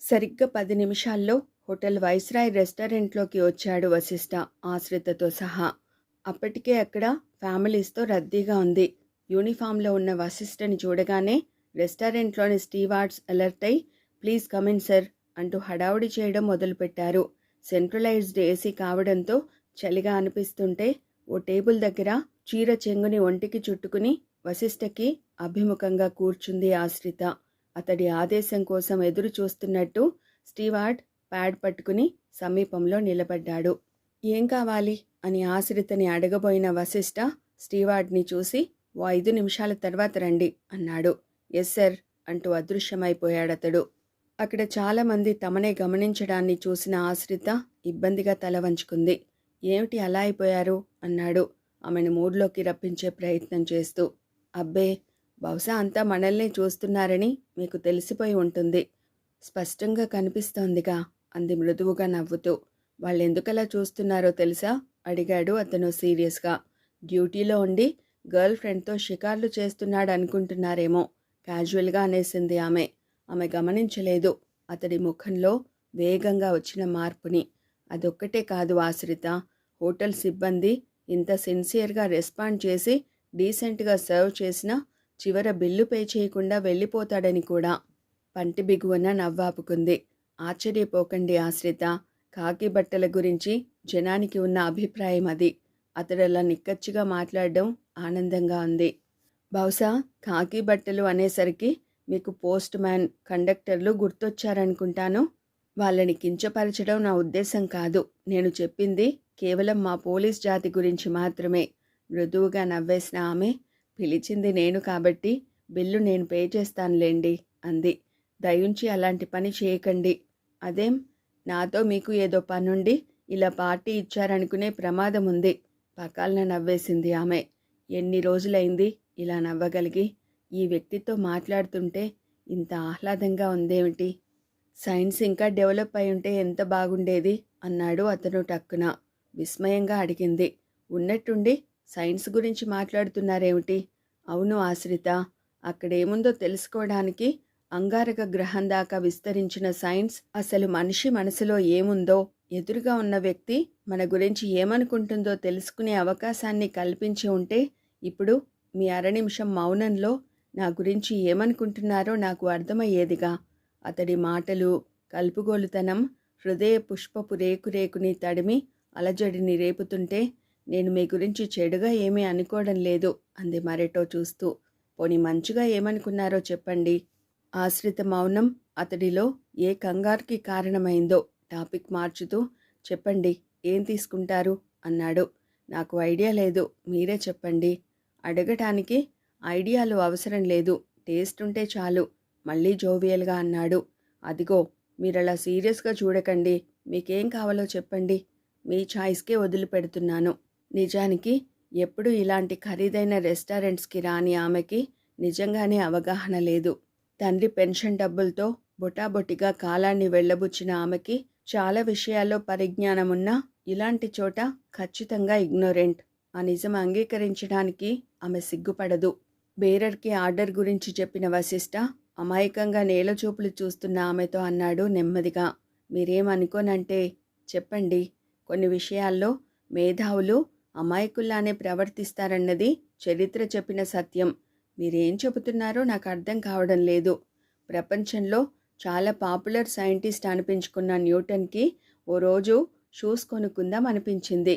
సరిగ్గా 10 నిమిషాల్లో hotel viceroy రెస్టారెంట్లోకి వచ్చాడు వశిష్ఠ ఆశ్రితతో సహా. అప్పటికే అక్కడ ఫ్యామిలీస్తో రద్దీగా ఉంది. యూనిఫామ్లో ఉన్న వశిష్ఠని చూడగానే రెస్టారెంట్లోని స్టీవార్డ్స్ అలర్ట్ అయి ప్లీజ్ కమిన్ సర్ అంటూ హడావుడి చేయడం మొదలుపెట్టారు. సెంట్రలైజ్డ్ ఏసీ కావడంతో చలిగా అనిపిస్తుంటే ఓ టేబుల్ దగ్గర చీర చెంగుని ఒంటికి చుట్టుకుని వశిష్ఠకి అభిముఖంగా కూర్చుంది ఆశ్రిత. అతడి ఆదేశం కోసం ఎదురు చూస్తున్నట్టు స్టీవార్డ్ ప్యాడ్ పట్టుకుని సమీపంలో నిలబడ్డాడు. ఏం కావాలి అని ఆశ్రితని అడగబోయిన వశిష్ఠ స్టీవార్డ్ని చూసి ఓ 5 నిమిషాల తర్వాత రండి అన్నాడు. ఎస్ సర్ అంటూ అదృశ్యమైపోయాడతడు. అక్కడ చాలామంది తమనే గమనించడాన్ని చూసిన ఆశ్రిత ఇబ్బందిగా తల వంచుకుంది. ఏమిటి అలా అయిపోయారు అన్నాడు ఆమెను మూడ్లోకి రప్పించే ప్రయత్నం చేస్తూ. అబ్బే, బహుశా అంతా మనల్నే చూస్తున్నారని మీకు తెలిసిపోయి ఉంటుంది. స్పష్టంగా కనిపిస్తోందిగా అంది మృదువుగా నవ్వుతూ. వాళ్ళెందుకలా చూస్తున్నారో తెలుసా అడిగాడు అతను సీరియస్గా. డ్యూటీలో ఉండి గర్ల్ ఫ్రెండ్తో షికార్లు చేస్తున్నాడు అనుకుంటున్నారేమో క్యాజువల్గా అనేసింది ఆమె. ఆమె గమనించలేదు అతడి ముఖంలో వేగంగా వచ్చిన మార్పుని. అదొక్కటే కాదు ఆశ్రిత, హోటల్ సిబ్బంది ఇంత సిన్సియర్గా రెస్పాండ్ చేసి డీసెంట్గా సర్వ్ చేసినా చివర బిల్లు పే చేయకుండా వెళ్ళిపోతాడని కూడా. పంటి బిగువన నవ్వాపుకుంది. ఆశ్చర్యపోకండి ఆశ్రిత, కాకి బట్టల గురించి జనానికి ఉన్న అభిప్రాయం అది. అతడలా నిక్కచ్చిగా మాట్లాడడం ఆనందంగా ఉంది. బహుశా కాకి బట్టలు అనేసరికి మీకు పోస్ట్ మ్యాన్, కండక్టర్లు గుర్తొచ్చారనుకుంటాను. వాళ్ళని కించపరచడం నా ఉద్దేశం కాదు. నేను చెప్పింది కేవలం మా పోలీస్ జాతి గురించి మాత్రమే. మృదువుగా నవ్వేసిన ఆమె, పిలిచింది నేను కాబట్టి బిల్లు నేను పే చేస్తానులేండి అంది. దయుంచి అలాంటి పని చేయకండి. అదేం, నాతో మీకు ఏదో పనుండి ఇలా పార్టీ ఇచ్చారనుకునే ప్రమాదం ఉంది. పకాలన నవ్వేసింది ఆమె. ఎన్ని రోజులైంది ఇలా నవ్వగలిగి? ఈ వ్యక్తితో మాట్లాడుతుంటే ఇంత ఆహ్లాదంగా ఉందేమిటి? సైన్స్ ఇంకా డెవలప్ అయి ఉంటే ఎంత బాగుండేది అన్నాడు అతను టక్కున. విస్మయంగా అడిగింది. ఉన్నట్టుండి సైన్స్ గురించి మాట్లాడుతున్నారేమిటి? అవును ఆశ్రిత, అక్కడేముందో తెలుసుకోవడానికి అంగారక గ్రహం దాకా విస్తరించిన సైన్స్ అసలు మనిషి మనసులో ఏముందో, ఎదురుగా ఉన్న వ్యక్తి మన గురించి ఏమనుకుంటుందో తెలుసుకునే అవకాశాన్ని కల్పించి ఉంటే ఇప్పుడు మీ నిమిషం మౌనంలో నా గురించి ఏమనుకుంటున్నారో నాకు అర్థమయ్యేదిగా. అతడి మాటలు, కలుపుగోలుతనం హృదయ పుష్పపు రేకుని తడిమి అలజడిని రేపుతుంటే నేను మీ గురించి చెడుగా ఏమీ అనుకోవడం లేదు అంది మరెటో చూస్తూ. పోనీ మంచిగా ఏమనుకున్నారో చెప్పండి. ఆశ్రిత మౌనం అతడిలో ఏ కంగారుకి కారణమైందో టాపిక్ మార్చుతూ చెప్పండి, ఏం తీసుకుంటారు అన్నాడు. నాకు ఐడియా లేదు, మీరే చెప్పండి. అడగటానికి ఐడియాలు అవసరం లేదు, టేస్ట్ ఉంటే చాలు మళ్ళీ జోవియల్గా అన్నాడు. అదిగో, మీరలా సీరియస్గా చూడకండి, మీకేం కావాలో చెప్పండి, మీ ఛాయిస్కే వదిలిపెడుతున్నాను. నిజానికి ఎప్పుడు ఇలాంటి ఖరీదైన రెస్టారెంట్స్కి రాని ఆమెకి నిజంగానే అవగాహన లేదు. తండ్రి పెన్షన్ డబ్బులతో బొటాబొటిగా కాలాన్ని వెళ్ళబుచ్చిన ఆమెకి చాలా విషయాల్లో పరిజ్ఞానమున్నా ఇలాంటి చోట ఖచ్చితంగా ఇగ్నోరెంట్. ఆ నిజం అంగీకరించడానికి ఆమె సిగ్గుపడదు. బేరర్కి ఆర్డర్ గురించి చెప్పిన వశిష్ఠ అమాయకంగా నేలచూపులు చూస్తున్న ఆమెతో అన్నాడు నెమ్మదిగా. మీరేమనుకోనంటే చెప్పండి. కొన్ని విషయాల్లో మేధావులు అమాయకుల్లానే ప్రవర్తిస్తారన్నది చరిత్ర చెప్పిన సత్యం. మీరేం చెబుతున్నారో నాకు అర్థం కావడం లేదు. ప్రపంచంలో చాలా పాపులర్ సైంటిస్ట్ అనిపించుకున్న న్యూటన్కి ఓ రోజు షూస్ కొనుక్కుందాం అనిపించింది.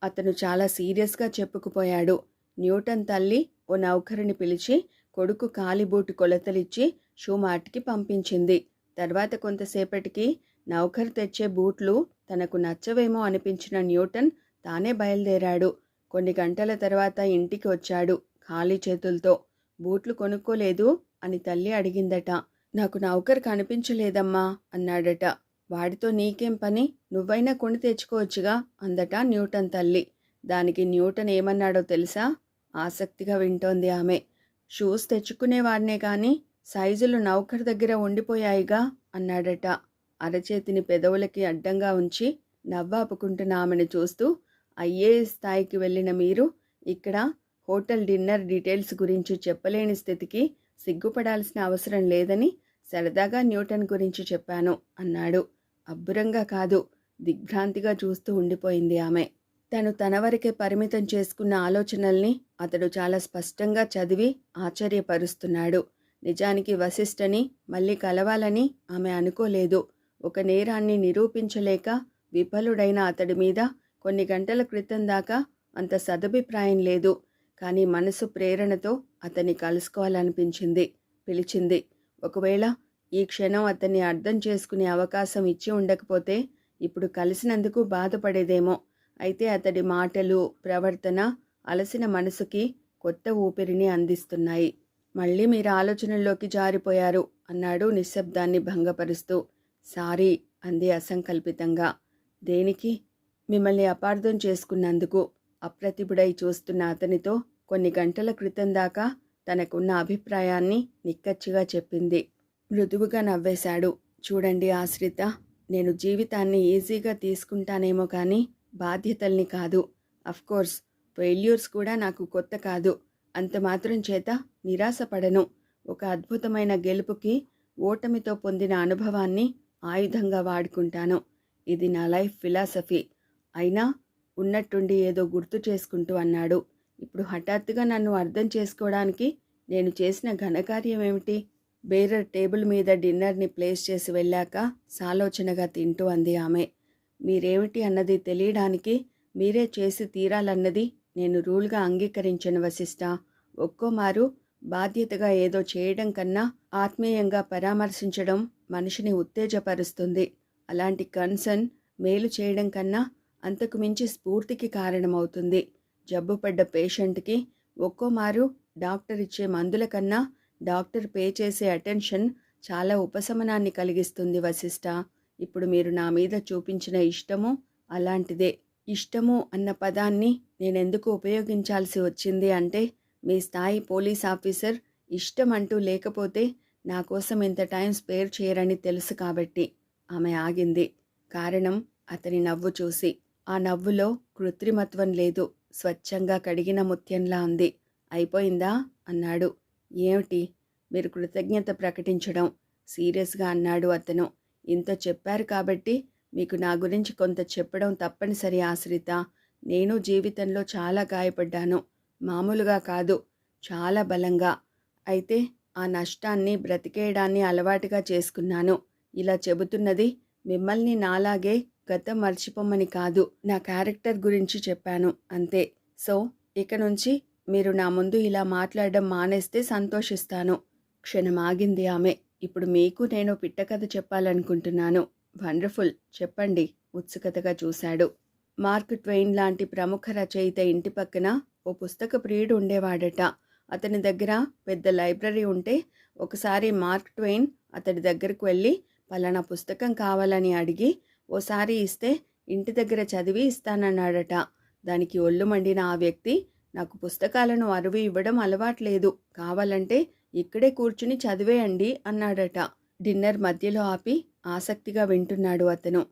అతను చాలా సీరియస్గా చెప్పుకుపోయాడు. న్యూటన్ తల్లి ఓ నౌకరుని పిలిచి కొడుకు కాలిబూటు కొలతలిచ్చి షూ మార్ట్కి పంపించింది. తర్వాత కొంతసేపటికి నౌకరు తెచ్చే బూట్లు తనకు నచ్చవేమో అనిపించిన న్యూటన్ తానే బయలుదేరాడు. కొన్ని గంటల తర్వాత ఇంటికి వచ్చాడు ఖాళీ చేతులతో. బూట్లు కొనుక్కోలేదు అని తల్లి అడిగిందట. నాకు నౌకరు కనిపించలేదమ్మా అన్నాడట. వాడితో నీకేం పని, నువ్వైనా కొని తెచ్చుకోవచ్చుగా అందట న్యూటన్ తల్లి. దానికి న్యూటన్ ఏమన్నాడో తెలుసా? ఆసక్తిగా వింటోంది ఆమె. షూస్ తెచ్చుకునేవాడినే కానీ సైజులు నౌకరు దగ్గర ఉండిపోయాయిగా అన్నాడట. అరచేతిని పెదవులకి అడ్డంగా ఉంచి నవ్వాపుకుంటున్న ఆమెను చూస్తూ, ఐఏఎస్ స్థాయికి వెళ్ళిన మీరు ఇక్కడ హోటల్ డిన్నర్ డీటెయిల్స్ గురించి చెప్పలేని స్థితికి సిగ్గుపడాల్సిన అవసరం లేదని సరదాగా న్యూటన్ గురించి చెప్పాను అన్నాడు. అబ్బురంగా కాదు, దిగ్భ్రాంతిగా చూస్తూ ఉండిపోయింది ఆమె. తను తన వరకే పరిమితం చేసుకున్న ఆలోచనల్ని అతడు చాలా స్పష్టంగా చదివి ఆశ్చర్యపరుస్తున్నాడు. నిజానికి వశిష్ఠని మళ్ళీ కలవాలని ఆమె అనుకోలేదు. ఒక నేరాన్ని నిరూపించలేక విఫలుడైన అతడి మీద కొన్ని గంటల క్రితం దాకా అంత సదభిప్రాయం లేదు. కానీ మనసు ప్రేరణతో అతన్ని కలుసుకోవాలనిపించింది, పిలిచింది. ఒకవేళ ఈ క్షణం అతన్ని అర్థం చేసుకునే అవకాశం ఇచ్చి ఉండకపోతే ఇప్పుడు కలిసినందుకు బాధపడేదేమో. అయితే అతడి మాటలు, ప్రవర్తన అలసిన మనసుకి కొత్త ఊపిరిని అందిస్తున్నాయి. మళ్ళీ మీరు ఆలోచనల్లోకి జారిపోయారు అన్నాడు నిశ్శబ్దాన్ని భంగపరుస్తూ. సారీ అంది అసంకల్పితంగా. దేనికి? మిమ్మల్ని అపార్థం చేసుకున్నందుకు. అప్రతిభుడై చూస్తున్న అతనితో కొన్ని గంటల క్రితం దాకా తనకున్న అభిప్రాయాన్ని నిక్కచ్చిగా చెప్పింది. మృదువుగా నవ్వేశాడు. చూడండి ఆశ్రిత, నేను జీవితాన్ని ఈజీగా తీసుకుంటానేమో కానీ బాధ్యతల్ని కాదు. అఫ్కోర్స్ ఫెయిల్యూర్స్ కూడా నాకు కొత్త కాదు. అంత మాత్రం చేత నిరాశపడను. ఒక అద్భుతమైన గెలుపుకి ఓటమితో పొందిన అనుభవాన్ని ఆయుధంగా వాడుకుంటాను. ఇది నా లైఫ్ ఫిలాసఫీ. అయినా ఉన్నట్టుండి ఏదో గుర్తు చేసుకుంటూ అన్నాడు. ఇప్పుడు హఠాత్తుగా నన్ను అర్థం చేసుకోవడానికి నేను చేసిన ఘనకార్యం ఏమిటి? బేరర్ టేబుల్ మీద డిన్నర్ని ప్లేస్ చేసి వెళ్ళాక సాలోచనగా తింటూ అంది ఆమె. మీరేమిటి అన్నది తెలియడానికి మీరే చేసి తీరాలన్నది నేను రూల్గా అంగీకరించను వశిష్ఠ. ఒక్కోమారు బాధ్యతగా ఏదో చేయడం కన్నా ఆత్మీయంగా పరామర్శించడం మనిషిని ఉత్తేజపరుస్తుంది. అలాంటి కన్సర్న్ మేలు చేయడం కన్నా అంతకు మించి స్ఫూర్తికి కారణమవుతుంది. జబ్బుపడ్డ పేషెంట్కి ఒక్కోమారు డాక్టర్ ఇచ్చే మందుల కన్నా డాక్టర్ పే చేసే అటెన్షన్ చాలా ఉపశమనాన్ని కలిగిస్తుంది వశిష్ఠ. ఇప్పుడు మీరు నా మీద చూపించిన ఇష్టము అలాంటిదే. ఇష్టము అన్న పదాన్ని నేనెందుకు ఉపయోగించాల్సి వచ్చింది అంటే, మీ స్థాయి పోలీస్ ఆఫీసర్ ఇష్టం అంటూ లేకపోతే నా కోసం ఇంత టైం స్పేర్ చేయరని తెలుసు కాబట్టి. ఆమె ఆగింది. కారణం అతని నవ్వు చూసి. ఆ నవ్వులో కృత్రిమత్వం లేదు, స్వచ్ఛంగా కడిగిన ముత్యంలా ఉంది. అయిపోయిందా అన్నాడు. ఏమిటి? మీరు కృతజ్ఞత ప్రకటించడం సీరియస్గా అన్నాడు అతను. ఇంత చెప్పారు కాబట్టి మీకు నా గురించి కొంత చెప్పడం తప్పనిసరి ఆశ్రిత. నేను జీవితంలో చాలా గాయపడ్డాను. మామూలుగా కాదు, చాలా బలంగా. అయితే ఆ నష్టాన్ని బ్రతికేయడాన్ని అలవాటుగా చేసుకున్నాను. ఇలా చెబుతున్నది మిమ్మల్ని నాలాగే గతం మర్చిపోమని కాదు, నా క్యారెక్టర్ గురించి చెప్పాను అంతే. సో ఇక నుంచి మీరు నా ముందు ఇలా మాట్లాడడం మానేస్తే సంతోషిస్తాను. క్షణం ఆగింది ఆమె. ఇప్పుడు మీకు నేను పిట్టకథ చెప్పాలనుకుంటున్నాను. వండర్ఫుల్, చెప్పండి ఉత్సుకతగా చూశాడు. మార్క్ ట్వెయిన్ లాంటి ప్రముఖ రచయిత ఇంటి పక్కన ఓ పుస్తక ప్రియుడు ఉండేవాడట. అతని దగ్గర పెద్ద లైబ్రరీ ఉంటే ఒకసారి మార్క్ ట్వెయిన్ అతడి దగ్గరకు వెళ్ళి పలానా పుస్తకం కావాలని అడిగి ఓసారి ఇస్తే ఇంటి దగ్గర చదివి ఇస్తానన్నాడట. దానికి ఒళ్ళు మండిన ఆ వ్యక్తి, నాకు పుస్తకాలను అరువు ఇవ్వడం అలవాట్లేదు, కావాలంటే ఇక్కడే కూర్చుని చదివేయండి అన్నాడట. డిన్నర్ మధ్యలో ఆపి ఆసక్తిగా వింటున్నాడు అతను.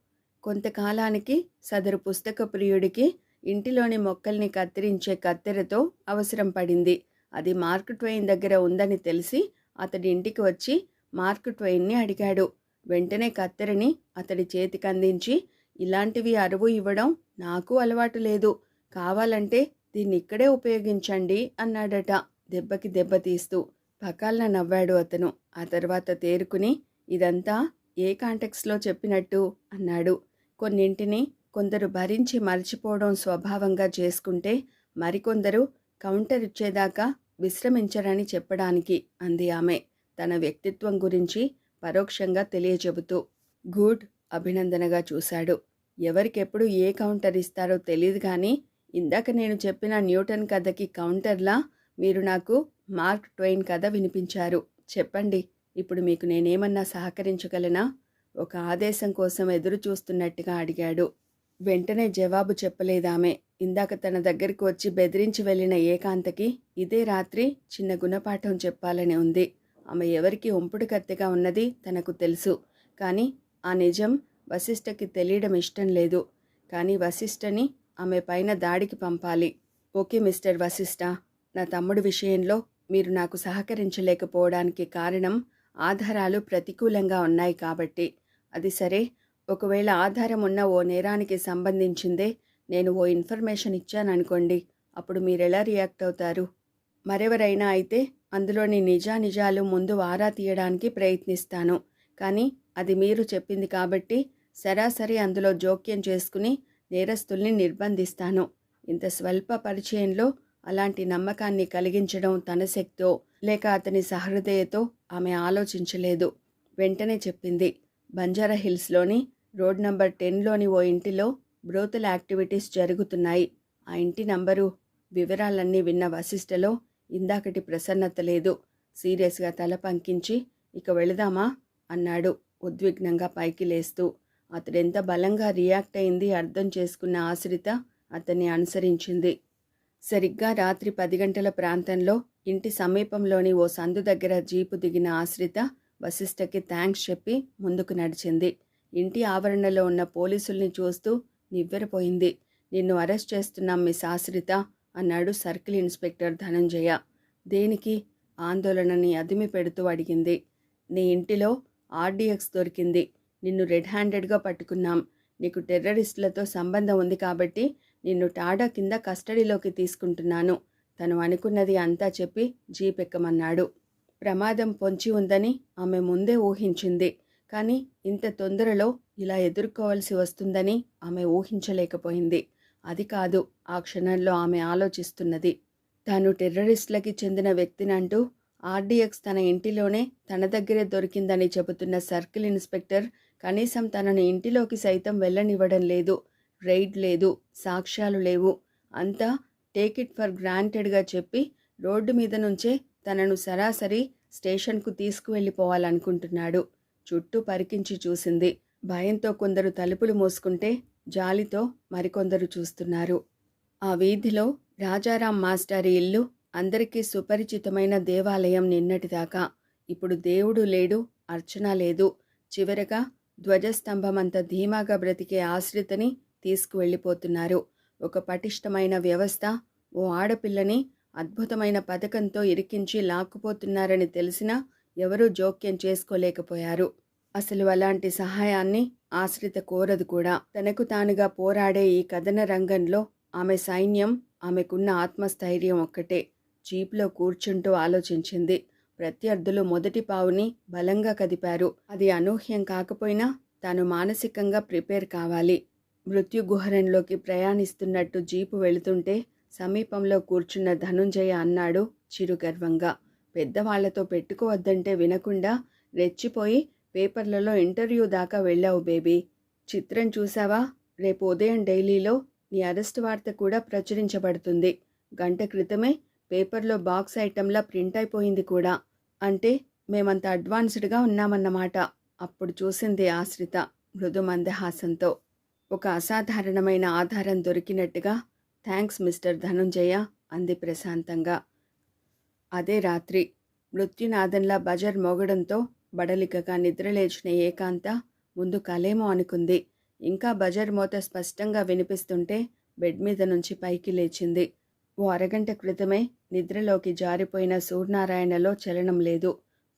కొంతకాలానికి సదరు పుస్తక ప్రియుడికి ఇంటిలోని మొక్కల్ని కత్తిరించే కత్తెరతో అవసరం పడింది. అది మార్క్ ట్వెయిన్ దగ్గర ఉందని తెలిసి అతడి ఇంటికి వచ్చి మార్క్ ట్వెయిన్ని అడిగాడు. వెంటనే కత్తెరని అతడి చేతికి అందించి, ఇలాంటివి అరువు ఇవ్వడం నాకు అలవాటు లేదు, కావాలంటే దీన్ని ఇక్కడే ఉపయోగించండి అన్నాడట, దెబ్బకి దెబ్బ తీస్తూ. పకాల్న నవ్వాడు అతను. ఆ తర్వాత తేరుకుని, ఇదంతా ఏ కాంటెక్స్లో చెప్పినట్టు అన్నాడు. కొన్నింటిని కొందరు భరించి మర్చిపోవడం స్వభావంగా చేసుకుంటే మరికొందరు కౌంటర్ ఇచ్చేదాకా విశ్రమించరని చెప్పడానికి అంది ఆమె, తన వ్యక్తిత్వం గురించి పరోక్షంగా తెలియచెబుతూ. గుడ్ అభినందనగా చూశాడు. ఎవరికెప్పుడు ఏ కౌంటర్ ఇస్తారో తెలియదు కానీ ఇందాక నేను చెప్పిన న్యూటన్ కథకి కౌంటర్లా మీరు నాకు మార్క్ ట్వెయిన్ కథ వినిపించారు. చెప్పండి, ఇప్పుడు మీకు నేనేమన్నా సహకరించగలనా? ఒక ఆదేశం కోసం ఎదురు చూస్తున్నట్టుగా అడిగాడు. వెంటనే జవాబు చెప్పలేదామె. ఇందాక తన దగ్గరికి వచ్చి బెదిరించి వెళ్ళిన ఏకాంతకి ఇదే రాత్రి చిన్న గుణపాఠం చెప్పాలని ఉంది. ఆమె ఎవరికి ఉంపుడు కత్తెగా ఉన్నది తనకు తెలుసు. కానీ ఆ నిజం వశిష్ఠకి తెలియడం ఇష్టం లేదు. కానీ వశిష్ఠని ఆమె పైన దాడికి పంపాలి. ఓకే మిస్టర్ వశిష్ఠ, నా తమ్ముడి విషయంలో మీరు నాకు సహకరించలేకపోవడానికి కారణం ఆధారాలు ప్రతికూలంగా ఉన్నాయి కాబట్టి. అది సరే, ఒకవేళ ఆధారం ఉన్న ఓ నేరానికి సంబంధించిందే నేను ఓ ఇన్ఫర్మేషన్ ఇచ్చాననుకోండి, అప్పుడు మీరెలా రియాక్ట్ అవుతారు? మరెవరైనా అయితే అందులోని నిజానిజాలు ముందు ఆరా తీయడానికి ప్రయత్నిస్తాను. కానీ అది మీరు చెప్పింది కాబట్టి సరాసరి అందులో జోక్యం చేసుకుని నేరస్తుల్ని నిర్బంధిస్తాను. ఇంత స్వల్ప పరిచయంలో అలాంటి నమ్మకాన్ని కలిగించడం తన శక్తో లేక అతని సహృదయతో ఆమె ఆలోచించలేదు. వెంటనే చెప్పింది. బంజారా హిల్స్లోని రోడ్ నంబర్ 10లోని ఓ ఇంటిలో బ్రోతల్ యాక్టివిటీస్ జరుగుతున్నాయి. ఆ ఇంటి నంబరు. వివరాలన్నీ విన్న వశిష్ఠలో ఇందాకటి ప్రసన్నత లేదు. సీరియస్గా తల పంకించి ఇక వెళదామా అన్నాడు ఉద్విగ్నంగా పైకి లేస్తూ. అతడెంత బలంగా రియాక్ట్ అయింది అర్థం చేసుకున్న ఆశ్రిత అతన్ని అనుసరించింది. సరిగ్గా రాత్రి 10 గంటల ప్రాంతంలో ఇంటి సమీపంలోని ఓ సందు దగ్గర జీపు దిగిన ఆశ్రిత వశిష్ఠకి థ్యాంక్స్ చెప్పి ముందుకు నడిచింది. ఇంటి ఆవరణలో ఉన్న పోలీసుల్ని చూస్తూ నివ్వెరపోయింది. నిన్ను అరెస్ట్ చేస్తున్నాం మిస్ ఆశ్రిత అన్నాడు సర్కిల్ ఇన్స్పెక్టర్ ధనంజయ. దేనికి? ఆందోళనని అదిమి పెడుతూ అడిగింది. నీ ఇంటిలో ఆర్డీఎక్స్ దొరికింది. నిన్ను రెడ్ హ్యాండెడ్గా పట్టుకున్నాం. నీకు టెర్రరిస్టులతో సంబంధం ఉంది కాబట్టి నిన్ను టాడా కింద కస్టడీలోకి తీసుకుంటున్నాను. తను అనుకున్నది అంతా చెప్పి జీప్ ఎక్కమన్నాడు. ప్రమాదం పొంచి ఉందని ఆమె ముందే ఊహించింది. కానీ ఇంత తొందరలో ఇలా ఎదుర్కోవాల్సి వస్తుందని ఆమె ఊహించలేకపోయింది. అది కాదు ఆ క్షణంలో ఆమె ఆలోచిస్తున్నది. తాను టెర్రరిస్టులకి చెందిన వ్యక్తినంటూ ఆర్డీఎక్స్ తన ఇంటిలోనే తన దగ్గరే దొరికిందని చెబుతున్న సర్కిల్ ఇన్స్పెక్టర్ కనీసం తనను ఇంటిలోకి సైతం వెళ్ళనివ్వడం లేదు. రైడ్ లేదు, సాక్ష్యాలు లేవు. అంతా టేక్ ఇట్ ఫర్ గ్రాంటెడ్గా చెప్పి రోడ్డు మీద నుంచే తనను సరాసరి స్టేషన్కు తీసుకువెళ్ళిపోవాలనుకుంటున్నాడు. చుట్టూ పరికించి చూసింది. భయంతో కొందరు తలుపులు మూసుకుంటే జాలితో మరికొందరు చూస్తున్నారు. ఆ వీధిలో రాజారాం మాస్టారి ఇల్లు అందరికీ సుపరిచితమైన దేవాలయం నిన్నటిదాకా. ఇప్పుడు దేవుడు లేడు, అర్చన లేదు. చివరగా ధ్వజస్తంభమంత ధీమాగా బ్రతికే ఆశ్రితని తీసుకువెళ్ళిపోతున్నారు. ఒక పటిష్టమైన వ్యవస్థ ఓ ఆడపిల్లని అద్భుతమైన పథకంతో ఇరికించి లాక్కుపోతున్నారని తెలిసినా ఎవరూ జోక్యం చేసుకోలేకపోయారు. అసలు అలాంటి సహాయాన్ని ఆశ్రిత కోరదు కూడా. తనకు తానుగా పోరాడే ఈ కథన రంగంలో ఆమె సైన్యం, ఆమెకున్న ఆత్మస్థైర్యం ఒక్కటే. జీప్లో కూర్చుంటూ ఆలోచించింది. ప్రత్యర్థులు మొదటి పావుని బలంగా కదిపారు. అది అనూహ్యం కాకపోయినా తాను మానసికంగా ప్రిపేర్ కావాలి. మృత్యుగుహరంలోకి ప్రయాణిస్తున్నట్టు జీపు వెళుతుంటే సమీపంలో కూర్చున్న ధనుంజయ అన్నాడు చిరుగర్వంగా. పెద్దవాళ్లతో పెట్టుకోవద్దంటే వినకుండా రెచ్చిపోయి పేపర్లలో ఇంటర్వ్యూ దాకా వెళ్ళావు బేబీ. చిత్రం చూసావా? రేపు ఉదయం డైలీలో నీ అరెస్ట్ వార్త కూడా ప్రచురించబడుతుంది. గంట క్రితమే పేపర్లో బాక్స్ ఐటంలా ప్రింట్ అయిపోయింది కూడా. అంటే మేమంత అడ్వాన్స్డ్గా ఉన్నామన్నమాట. అప్పుడు చూసింది ఆశ్రిత మృదు మందహాసంతో. ఒక అసాధారణమైన ఆధారం దొరికినట్టుగా. థ్యాంక్స్ మిస్టర్ ధనుంజయ అంది ప్రశాంతంగా. అదే రాత్రి మృత్యునాదంలా బజర్ మోగడంతో బడలికగా నిద్రలేచిన ఏకాంత ముందు కలేమో అనుకుంది. ఇంకా బజర్ మోత స్పష్టంగా వినిపిస్తుంటే బెడ్ మీద నుంచి పైకి లేచింది. ఓ అరగంట క్రితమే నిద్రలోకి జారిపోయిన సూర్యనారాయణలో చలనం లేదు.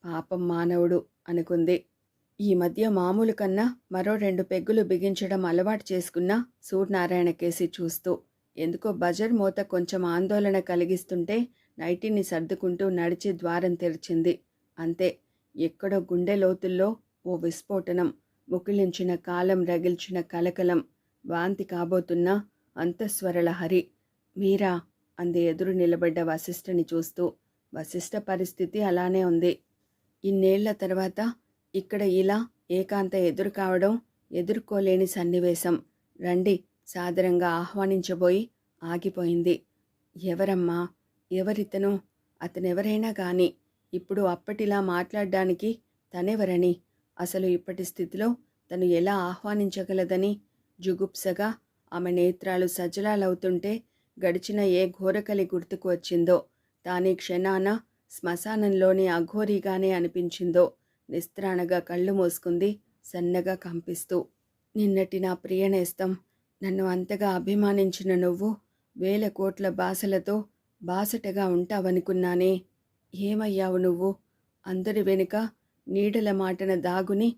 పాపం మానవుడు అనుకుంది. ఈ మధ్య మామూలు కన్నా మరో 2 పెగ్గులు బిగించడం అలవాటు చేసుకున్న సూర్యనారాయణ కేసి చూస్తూ ఎందుకో బజర్ మోత కొంచెం ఆందోళన కలిగిస్తుంటే నైటీని సర్దుకుంటూ నడిచి ద్వారం తెరిచింది. అంతే, ఎక్కడో గుండె లోతుల్లో ఓ విస్ఫోటనం, ముకిలించిన కాలం రగిల్చిన కలకలం, వాంతి కాబోతున్న అంతఃస్వరల హరి. మీరా అంది ఎదురు నిలబడ్డ వశిష్ఠని చూస్తూ. వశిష్ఠ పరిస్థితి అలానే ఉంది. ఇన్నేళ్ల తర్వాత ఇక్కడ ఇలా ఏకాంత ఎదురు కావడం ఎదుర్కోలేని సన్నివేశం. రండి సాదరంగా ఆహ్వానించబోయి ఆగిపోయింది. ఎవరమ్మా? ఎవరితను? అతనెవరైనా కానీ ఇప్పుడు అప్పటిలా మాట్లాడడానికి తనెవరని, అసలు ఇప్పటి స్థితిలో తను ఎలా ఆహ్వానించగలదని జుగుప్సగా ఆమె నేత్రాలు సజలాలవుతుంటే గడిచిన ఏ ఘోరకలి గుర్తుకు వచ్చిందో, తానీ క్షణాన శ్మశానంలోని అఘోరీగానే అనిపించిందో. నిస్త్రాణగా కళ్ళు మూసుకుంది సన్నగా కంపిస్తూ. నిన్నటి నా ప్రియనేస్తం, నన్ను అంతగా అభిమానించిన నువ్వు 1000 కోట్ల బాసలతో బాసటగా ఉంటావనుకున్నానే. ఏమయ్యావు నువ్వు? అందరి వెనుక నీడల మాటన దాగుని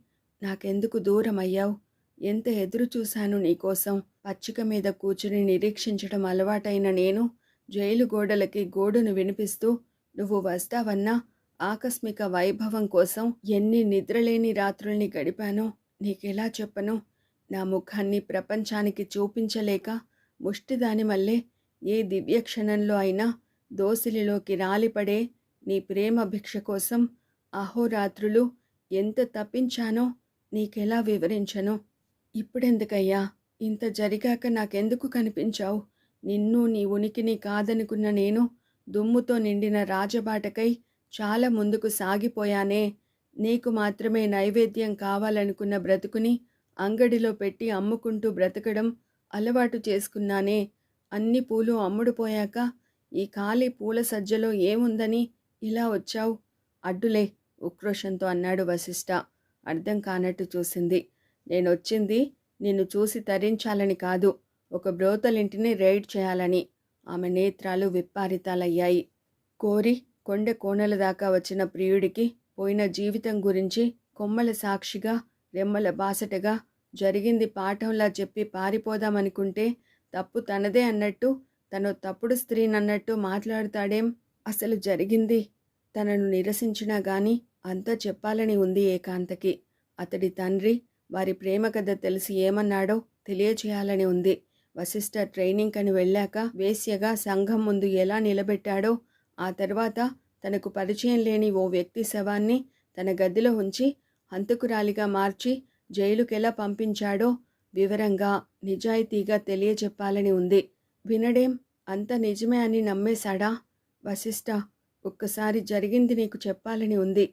నాకెందుకు దూరమయ్యావు? ఎంత ఎదురు చూశాను నీకోసం. పచ్చిక మీద కూర్చుని నిరీక్షించడం అలవాటైన నేను జైలు గోడలకి గోడును వినిపిస్తూ నువ్వు వస్తావన్న ఆకస్మిక వైభవం కోసం ఎన్ని నిద్రలేని రాత్రుల్ని గడిపానో నీకెలా చెప్పను? నా ముఖాన్ని ప్రపంచానికి చూపించలేక ముష్టిదాని మల్లే ఏ దివ్య క్షణంలో అయినా దోసిలిలోకి రాలిపడే నీ ప్రేమ భిక్ష కోసం అహోరాత్రులు ఎంత తప్పించానో నీకెలా వివరించను? ఇప్పుడెందుకయ్యా? ఇంత జరిగాక నాకెందుకు కనిపించావు? నిన్ను నీ ఉనికిని కాదనుకున్న నేను దుమ్ముతో నిండిన రాజబాటకై చాలా ముందుకు సాగిపోయానే. నీకు మాత్రమే నైవేద్యం కావాలనుకున్న బ్రతుకుని అంగడిలో పెట్టి అమ్ముకుంటూ బ్రతకడం అలవాటు చేసుకున్నానే. అన్ని పూలు అమ్ముడుపోయాక ఈ ఖాళీ పూల సజ్జలో ఏముందని ఇలా వచ్చావు? అడ్డులే, ఉక్రోషంతో అన్నాడు వశిష్ఠ. అర్థం కానట్టు చూసింది. నేనొచ్చింది నిన్ను చూసి తరించాలని కాదు, ఒక బ్రోతలింటిని రైడ్ చేయాలని. ఆమె నేత్రాలు విప్పారితాలయ్యాయి. కోరి కొండె కోణల దాకా వచ్చిన ప్రియుడికి పోయిన జీవితం గురించి కొమ్మల సాక్షిగా రెమ్మల బాసటగా జరిగింది పాఠంలా చెప్పి పారిపోదామనుకుంటే తప్పు తనదే అన్నట్టు, తను తప్పుడు స్త్రీనన్నట్టు మాట్లాడతాడేం? అసలు జరిగింది తనను నిరసించినా గాని అంతా చెప్పాలని ఉంది ఏకాంతకి. అతడి తండ్రి వారి ప్రేమ కథ తెలిసి ఏమన్నాడో తెలియచేయాలని ఉంది. వశిష్ఠ ట్రైనింగ్ అని వెళ్ళాక వేశ్యగా సంఘం ముందు ఎలా నిలబెట్టాడో, ఆ తర్వాత తనకు పరిచయం లేని ఓ వ్యక్తి శవాన్ని తన గదిలో ఉంచి హంతకురాలిగా మార్చి జైలుకెలా పంపించాడో వివరంగా నిజాయితీగా తెలియచెప్పాలని ఉంది. వినడేం, అంత నిజమే అని నమ్మేశాడా? వశిష్ఠ, ఒక్కసారి జరిగింది నీకు చెప్పాలని ఉంది,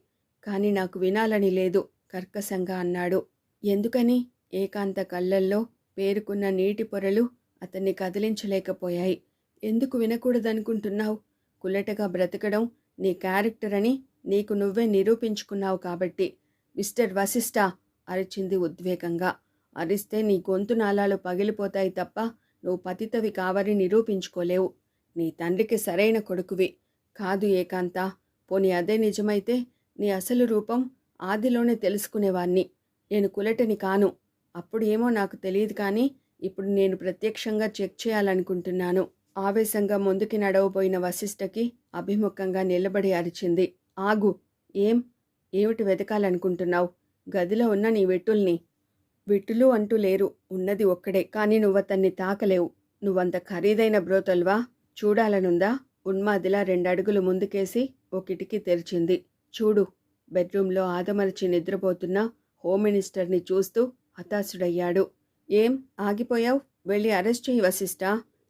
కానీ నాకు వినాలని లేదు కర్కశంగా అన్నాడు. ఎందుకని? ఏకాంత కళ్ళల్లో పేరుకున్న నీటి పొరలు అతన్ని కదిలించలేకపోయాయి. ఎందుకు వినకూడదనుకుంటున్నావు? కులటగా బ్రతకడం నీ క్యారెక్టర్ అని నీకు నువ్వే నిరూపించుకున్నావు కాబట్టి. మిస్టర్ వశిష్ఠ, అరిచింది ఉద్వేగంగా. అరిస్తే నీ గొంతు నాళాలు పగిలిపోతాయి తప్ప నువ్వు పతితవి కావని నిరూపించుకోలేవు. నీ తండ్రికి సరైన కొడుకువి కాదు ఏకాంత. పోనీ అదే నిజమైతే నీ అసలు రూపం ఆదిలోనే తెలుసుకునేవాణ్ణి. నేను కులటని కాను. అప్పుడు ఏమో నాకు తెలియదు, కానీ ఇప్పుడు నేను ప్రత్యక్షంగా చెక్ చేయాలనుకుంటున్నాను. ఆవేశంగా ముందుకి నడవబోయిన వశిష్ఠకి అభిముఖంగా నిలబడి అరిచింది. ఆగు. ఏమిటి వెతకాలనుకుంటున్నావు? గదిలో ఉన్న నీ వెట్టుల్ని. వెట్టులు అంటూ లేరు, ఉన్నది ఒక్కడే. కానీ నువ్వతన్ని తాకలేవు. నువ్వంత ఖరీదైన బ్రోతల్వా? చూడాలనుందా? ఉన్మాదిలా 2 అడుగులు ముందుకేసి ఓ కిటికీ తెరిచింది. చూడు. బెడ్రూంలో ఆదమరచి నిద్రపోతున్న హోమ్ మినిస్టర్ని చూస్తూ హతాశుడయ్యాడు. ఏం ఆగిపోయావు? వెళ్ళి అరెస్ట్ చేయి వశిష్ఠ.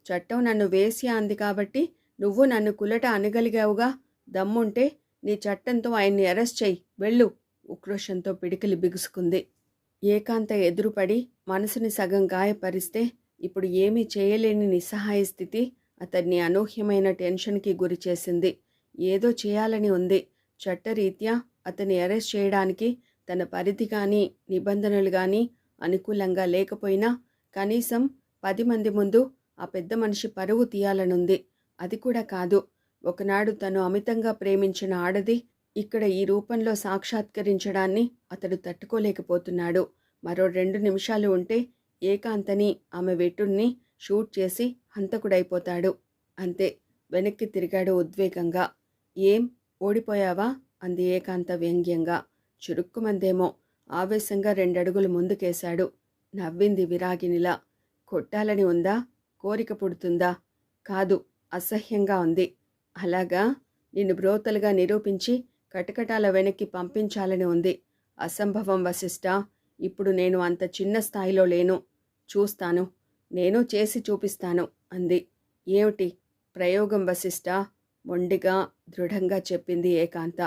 చట్టం నన్ను వేశ్య అంది కాబట్టి నువ్వు నన్ను కులట అనగలిగావుగా. దమ్ముంటే నీ చట్టంతో ఆయన్ని అరెస్ట్ చేయి. వెళ్ళు. ఉక్రోషంతో పిడికిలి బిగుసుకుంది. ఏకాంత ఎదురుపడి మనసుని సగం గాయపరిస్తే ఇప్పుడు ఏమీ చేయలేని నిస్సహాయ స్థితి అతన్ని అనూహ్యమైన టెన్షన్కి గురిచేసింది. ఏదో చేయాలని ఉంది. చట్టరీత్యా అతన్ని అరెస్ట్ చేయడానికి తన పరిధి కానీ నిబంధనలు కానీ అనుకూలంగా లేకపోయినా కనీసం 10 మంది ముందు ఆ పెద్ద మనిషి పరువు తీయాలనుంది. అది కూడా కాదు, ఒకనాడు తను అమితంగా ప్రేమించిన ఆడది ఇక్కడ ఈ రూపంలో సాక్షాత్కరించడాన్ని అతడు తట్టుకోలేకపోతున్నాడు. మరో 2 నిమిషాలు ఉంటే ఏకాంతని ఆమె వెట్టుణ్ణి షూట్ చేసి హంతకుడైపోతాడు. అంతే. వెనక్కి తిరిగాడు ఉద్వేగంగా. ఏం ఓడిపోయావా? అంది ఏకాంత వ్యంగ్యంగా. చురుక్కుమందేమో. ఆవేశంగా 2 అడుగులు ముందుకేశాడు. నవ్వింది విరాగినిలా. కొట్టాలని ఉందా? కోరిక పుడుతుందా? కాదు, అసహ్యంగా ఉంది. అలాగా? నిన్ను బ్రోతలుగా నిరూపించి కటకటాల వెనక్కి పంపించాలని ఉంది. అసంభవం వశిష్ఠ. ఇప్పుడు నేను అంత చిన్న స్థాయిలో లేను. చూస్తాను. నేను చేసి చూపిస్తాను అంది. ఏమిటి ప్రయోగం వశిష్ఠ? మొండిగా దృఢంగా చెప్పింది ఏకాంత.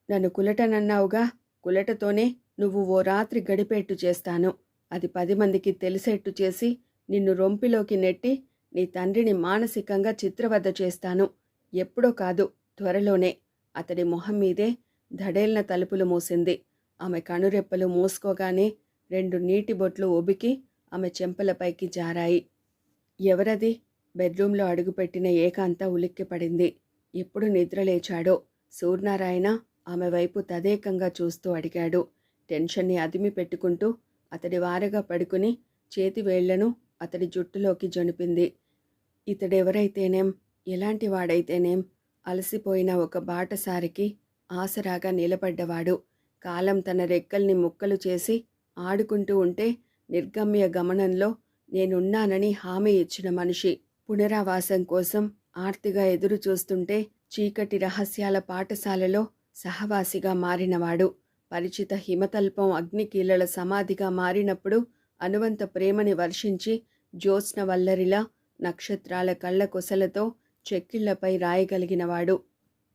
నన్ను కులటనన్నావుగా, కులటతోనే నువ్వు ఓ రాత్రి గడిపేట్టు చేస్తాను. అది 10 మందికి తెలిసేట్టు చేసి నిన్ను రొంపిలోకి నెట్టి నీ తండ్రిని మానసికంగా చిత్రవద చేస్తాను. ఎప్పుడో కాదు, త్వరలోనే. అతడి మొహం మీదే ధడేల్న తలుపులు మూసింది. ఆమె కనురెప్పలు మూసుకోగానే 2 నీటి బొట్లు ఉబికి ఆమె చెంపలపైకి జారాయి. ఎవరది? బెడ్రూంలో అడుగుపెట్టిన ఏకాంత ఉలిక్కిపడింది. ఎప్పుడు నిద్రలేచాడో. సూర్యనారాయణ ఆమె వైపు తదేకంగా చూస్తూ అడిగాడు. టెన్షన్ని అదిమి పెట్టుకుంటూ అతడి వారగా పడుకుని చేతి వేళ్లను అతడి జుట్టులోకి జొనిపింది. ఇతడెవరైతేనేం, ఎలాంటి వాడైతేనేం, అలసిపోయిన ఒక బాటసారికి ఆసరాగా నిలబడ్డవాడు. కాలం తన రెక్కల్ని ముక్కలు చేసి ఆడుకుంటూ ఉంటే నిర్గమ్య గమనంలో నేనున్నానని హామీ ఇచ్చిన మనిషి. పునరావాసం కోసం ఆర్తిగా ఎదురు చూస్తుంటే చీకటి రహస్యాల పాఠశాలలో సహవాసిగా మారినవాడు. పరిచిత హిమతల్పం అగ్నికీలల సమాధిగా మారినప్పుడు అనువంత ప్రేమని వర్షించి జ్యోత్స్న వల్లరిలా నక్షత్రాల కళ్ళ కొసలతో చెక్కిళ్లపై రాయగలిగినవాడు.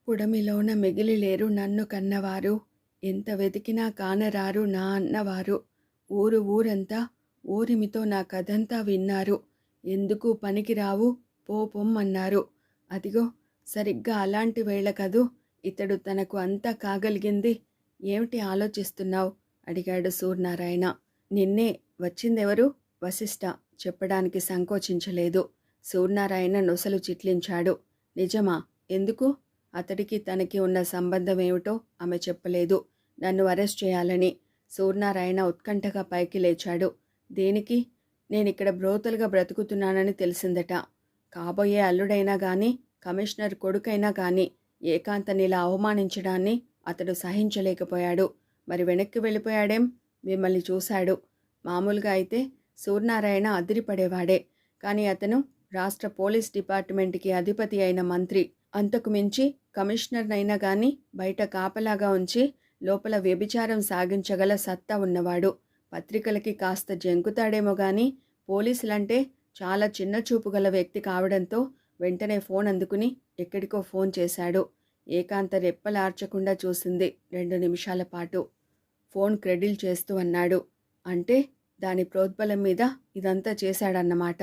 పుడమిలోన మిగిలిలేరు నన్ను కన్నవారు, ఎంత వెతికినా కానరారు నా అన్నవారు. ఊరంతా ఊరిమితో నా కథంతా విన్నారు, ఎందుకు పనికిరావు పోపొమ్మన్నారు. అదిగో సరిగ్గా అలాంటి వేళ కదూ ఇతడు తనకు అంతా కాగలిగింది. ఏమిటి ఆలోచిస్తున్నావు? అడిగాడు సూర్యనారాయణ. నిన్నే. వచ్చిందెవరు? వశిష్ఠ. చెప్పడానికి సంకోచించలేదు. సూర్యనారాయణ నొసలు చిట్లించాడు. నిజమా? ఎందుకు? అతడికి తనకి ఉన్న సంబంధం ఏమిటో ఆమె చెప్పలేదు. నన్ను అరెస్ట్ చేయాలని. సూర్యనారాయణ ఉత్కంఠగా పైకి లేచాడు. దేనికి? నేనిక్కడ బ్రోతలుగా బ్రతుకుతున్నానని తెలిసిందట. కాబోయే అల్లుడైనా గాని, కమిషనర్ కొడుకైనా గాని ఏకాంతనిలా అవమానించడాన్ని అతడు సహించలేకపోయాడు. మరి వెనక్కి వెళ్ళిపోయాడేం? మిమ్మల్ని చూశాడు. మామూలుగా అయితే సూర్యనారాయణ అదిరిపడేవాడే. కానీ అతను రాష్ట్ర పోలీస్ డిపార్ట్మెంట్కి అధిపతి అయిన మంత్రి. అంతకు మించి కమిషనర్నైనా గాని బయట కాపలాగా ఉంచి లోపల వ్యభిచారం సాగించగల సత్తా ఉన్నవాడు. పత్రికలకి కాస్త జంకుతాడేమో గాని పోలీసులంటే చాలా చిన్న చూపు గల వ్యక్తి కావడంతో వెంటనే ఫోన్ అందుకుని ఎక్కడికో ఫోన్ చేశాడు. ఏకాంత రెప్పలార్చకుండా చూసింది 2 నిమిషాల పాటు. ఫోన్ క్రెడిల్ చేస్తూ అన్నాడు. అంటే దాని ప్రోద్బలం మీద ఇదంతా చేశాడన్నమాట.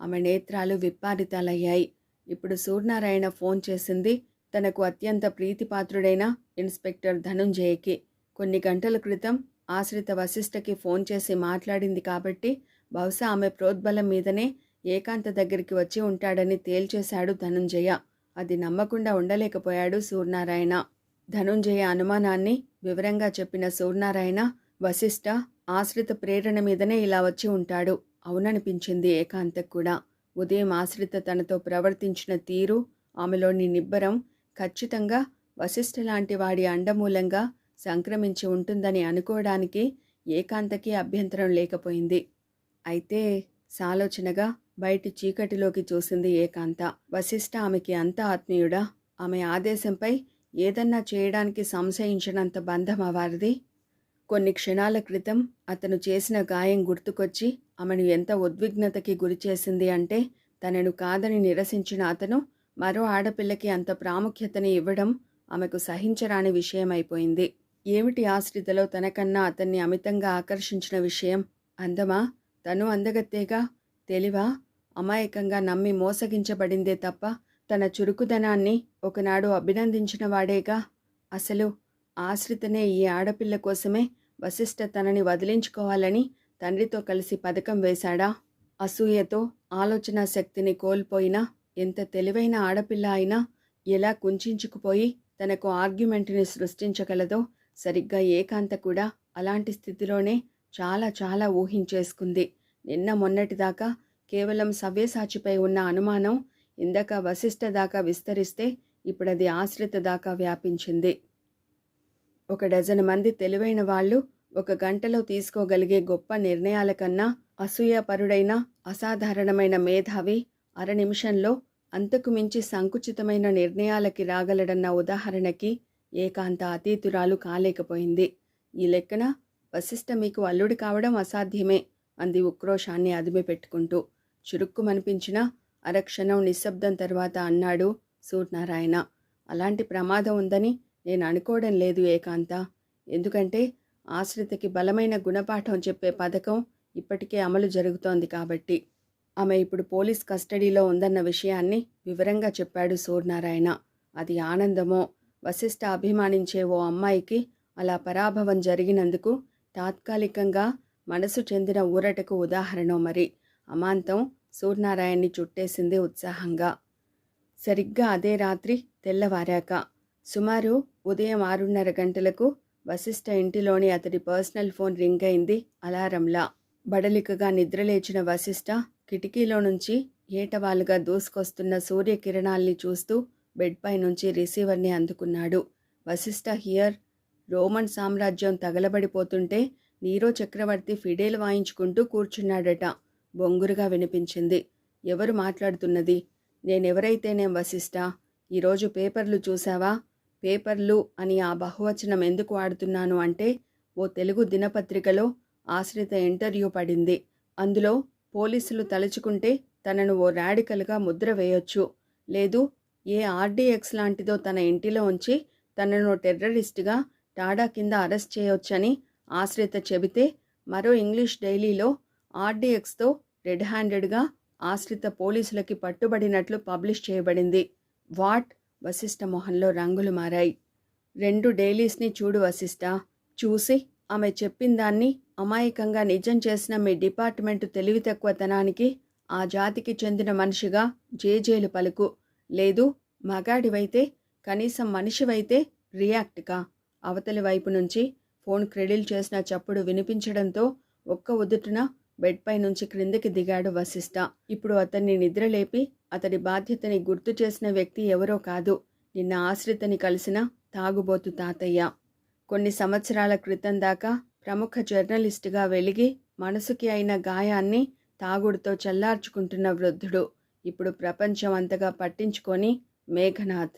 ఆమె నేత్రాలు విప్పారితాలయ్యాయి. ఇప్పుడు సూర్యనారాయణ ఫోన్ చేసింది తనకు అత్యంత ప్రీతిపాత్రుడైన ఇన్స్పెక్టర్ ధనుంజయకి. కొన్ని గంటల క్రితం ఆశ్రిత వశిష్ఠకి ఫోన్ చేసి మాట్లాడింది కాబట్టి బహుశా ఆమె ప్రోద్బలం మీదనే ఏకాంత దగ్గరికి వచ్చి ఉంటాడని తేల్చేశాడు ధనుంజయ. అది నమ్మకుండా ఉండలేకపోయాడు సూర్యనారాయణ. ధనుంజయ అనుమానాన్ని వివరంగా చెప్పిన సూర్యనారాయణ, వశిష్ఠ ఆశ్రిత ప్రేరణ మీదనే ఇలా వచ్చి ఉంటాడు. అవుననిపించింది ఏకాంతకు కూడా. ఉదయం ఆశ్రిత తనతో ప్రవర్తించిన తీరు, ఆమెలోని నిబ్బరం ఖచ్చితంగా వశిష్ఠ లాంటి వాడి అండమూలంగా సంక్రమించి ఉంటుందని అనుకోవడానికి ఏకాంతకి అభ్యంతరం లేకపోయింది. అయితే సాలోచనగా బయటి చీకటిలోకి చూసింది ఏకాంత. వశిష్ఠ ఆమెకి అంత ఆత్మీయుడా? ఆమె ఆదేశంపై ఏదన్నా చేయడానికి సంశయించినంత బంధమా వారిది? కొన్ని క్షణాల క్రితం అతను చేసిన గాయం గుర్తుకొచ్చి ఆమెను ఎంత ఉద్విగ్నతకి గురిచేసింది అంటే, తనను కాదని నిరసించిన అతను మరో ఆడపిల్లకి అంత ప్రాముఖ్యతని ఇవ్వడం ఆమెకు సహించరాని విషయమైపోయింది. ఏమిటి ఆశ్రితలో తనకన్నా అతన్ని అమితంగా ఆకర్షించిన విషయం? అందమా? తను అందగత్తేగా. తెలివా? అమాయకంగా నమ్మి మోసగించబడిందే తప్ప తన చురుకుదనాన్ని ఒకనాడు అభినందించిన వాడేగా. అసలు ఆశ్రితనే ఈ ఆడపిల్ల కోసమే వశిష్ఠ తనని వదిలించుకోవాలని తండ్రితో కలిసి పథకం వేశాడా? అసూయతో ఆలోచనా శక్తిని కోల్పోయినా ఎంత తెలివైన ఆడపిల్ల అయినా ఎలా కుంచుకుపోయి తనకు ఆర్గ్యుమెంట్ని సృష్టించగలదో సరిగ్గా ఏకాంత కూడా అలాంటి స్థితిలోనే చాలా ఊహించేసుకుంది. నిన్న మొన్నటిదాకా కేవలం సవ్యసాచిపై ఉన్న అనుమానం ఇందాక వశిష్ఠ దాకా విస్తరిస్తే ఇప్పుడది ఆశ్రిత దాకా వ్యాపించింది. 1 డజను మంది తెలివైన వాళ్ళు 1 గంటలో తీసుకోగలిగే గొప్ప నిర్ణయాల కన్నా అసూయాపరుడైన అసాధారణమైన మేధావి అర నిమిషంలో అంతకు మించి సంకుచితమైన నిర్ణయాలకి రాగలడన్న ఉదాహరణకి ఏకాంత అతీతురాలు కాలేకపోయింది. ఈ లెక్కన వశిష్ఠ మీకు అల్లుడి కావడం అసాధ్యమే అంది ఉక్రోషాన్ని అదిమి పెట్టుకుంటూ. చురుక్కుమనిపించిన అరక్షణం నిశ్శబ్దం తర్వాత అన్నాడు సూర్యనారాయణ. అలాంటి ప్రమాదం ఉందని నేను అనుకోవడం లేదు ఏకాంత. ఎందుకంటే ఆశ్రితకి బలమైన గుణపాఠం చెప్పే పథకం ఇప్పటికే అమలు జరుగుతోంది కాబట్టి. ఆమె ఇప్పుడు పోలీస్ కస్టడీలో ఉందన్న విషయాన్ని వివరంగా చెప్పాడు సూర్యనారాయణ. అది ఆనందమో, వశిష్ఠ అభిమానించే ఓ అమ్మాయికి అలా పరాభవం జరిగినందుకు తాత్కాలికంగా మనసు చెందిన ఊరటకు ఉదాహరణో మరి. అమాంతం సూర్యనారాయణ్ణి చుట్టేసింది ఉత్సాహంగా. సరిగ్గా అదే రాత్రి తెల్లవారాక సుమారు ఉదయం 6:30 గంటలకు వశిష్ఠ ఇంటిలోని అతడి పర్సనల్ ఫోన్ రింగ్ అయింది అలారంలా. బడలికగా నిద్రలేచిన వశిష్ఠ కిటికీలో నుంచి ఏటవాలుగా దూసుకొస్తున్న సూర్యకిరణాల్ని చూస్తూ బెడ్ పై నుంచి రిసీవర్ని అందుకున్నాడు. వశిష్ఠ హియర్. రోమన్ సామ్రాజ్యం తగలబడిపోతుంటే నీరో చక్రవర్తి ఫిడేలు వాయించుకుంటూ కూర్చున్నాడట. బొంగురుగా వినిపించింది. ఎవరు మాట్లాడుతున్నది? నేనెవరైతేనేం వశిష్ఠ? ఈరోజు పేపర్లు చూసావా? పేపర్లు అని ఆ బహువచనం ఎందుకు వాడుతున్నాను అంటే, ఓ తెలుగు దినపత్రికలో ఆశ్రిత ఇంటర్వ్యూ పడింది. అందులో పోలీసులు తలుచుకుంటే తనను ఓ రాడికల్గా ముద్ర వేయొచ్చు, లేదు ఏ ఆర్డీఎక్స్ లాంటిదో తన ఇంటిలో ఉంచి తనను టెర్రరిస్ట్గా టాడా కింద అరెస్ట్ చేయొచ్చని ఆశ్రిత చెబితే, మరో ఇంగ్లీష్ డైలీలో ఆర్డీఎక్స్తో రెడ్ హ్యాండెడ్గా ఆశ్రిత పోలీసులకి పట్టుబడినట్లు పబ్లిష్ చేయబడింది. వాట్? వశిష్ఠ మొహంలో రంగులు మారాయి. 2 డైలీస్ని చూడు వశిష్ఠ. చూసి ఆమె చెప్పిందాన్ని అమాయకంగా నిజం చేసిన మీ డిపార్ట్మెంటు తెలివి తక్కువతనానికి ఆ జాతికి చెందిన మనిషిగా జేజేలు పలుకు. లేదు మగాడివైతే, కనీసం మనిషివైతే రియాక్ట్కా. అవతలి వైపు నుంచి ఫోన్ క్రెడిల్ చేసిన చప్పుడు వినిపించడంతో ఒక్క ఉదుటున బెడ్ పై నుంచి క్రిందికి దిగాడు వశిష్ఠ. ఇప్పుడు అతన్ని నిద్రలేపి అతడి బాధ్యతని గుర్తు చేసిన వ్యక్తి ఎవరో కాదు, నిన్న ఆశ్రితని కలిసిన తాగుబోతు తాతయ్య. కొన్ని సంవత్సరాల క్రితం దాకా ప్రముఖ జర్నలిస్టుగా వెలిగి మనసుకి అయిన గాయాన్ని తాగుడుతో చల్లార్చుకుంటున్న వృద్ధుడు ఇప్పుడు ప్రపంచం అంతగా పట్టించుకొని మేఘనాథ్.